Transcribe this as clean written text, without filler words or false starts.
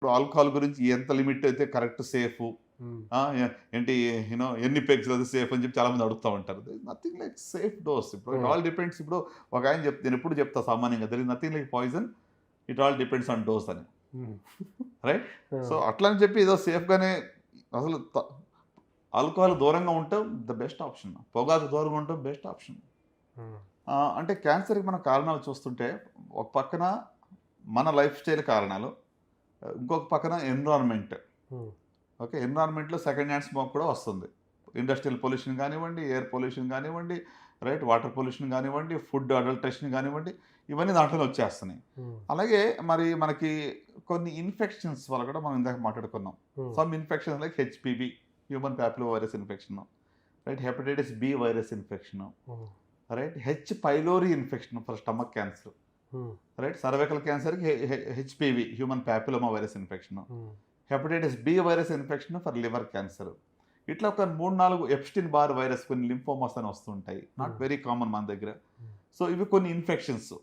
ఇప్పుడు ఆల్కహాల్ గురించి ఎంత లిమిట్ అయితే కరెక్ట్ సేఫ్, ఏంటి ఎన్ని పెగ్స్ అది సేఫ్ అని చెప్పి చాలా మంది అడుగుతూ ఉంటారు. Nothing like safe dose. ఇప్పుడు ఇట్ ఆల్ డిపెండ్స్. ఇప్పుడు ఒక ఆయన నేను ఎప్పుడు చెప్తా సామాన్యంగా, there is nothing like poison, it all depends on dose అని. రైట్. సో అట్లా అని చెప్పి ఏదో సేఫ్గానే అసలు ఆల్కహాల్ దూరంగా ఉండటం ద బెస్ట్ ఆప్షన్, పొగాకు దూరంగా ఉండటం బెస్ట్ ఆప్షన్. అంటే క్యాన్సర్కి మన కారణాలు చూస్తుంటే ఒక పక్కన మన లైఫ్ స్టైల్ కారణాలు, ఇంకొక పక్కన ఎన్విరాన్మెంట్. ఓకే, ఎన్విరాన్మెంట్లో సెకండ్ హ్యాండ్ స్మోక్ కూడా వస్తుంది. ఇండస్ట్రియల్ పొల్యూషన్ కానివ్వండి, ఎయిర్ పొల్యూషన్ కానివ్వండి, రైట్, వాటర్ పొల్యూషన్ కానివ్వండి, ఫుడ్ అడల్ట్రేషన్ కానివ్వండి, ఇవన్నీ దాంట్లోనే వచ్చేస్తున్నాయి. అలాగే మరి మనకి కొన్ని ఇన్ఫెక్షన్స్ వల్ల కూడా మనం ఇందాక మాట్లాడుకున్నాం. Some infections like HPV, human papilloma virus infection, right, hepatitis B virus infection, right, H pylori infection for stomach cancer, right, cervical క్యాన్సర్కి HPV human papilloma virus infection, hepatitis B virus infection for liver cancer. ఇట్లా ఒక 3-4 Epstein Barr virus, కొన్ని lymphomas అని వస్తుంటాయి, not very common మన దగ్గర. So ఇవి కొన్ని ఇన్ఫెక్షన్స్.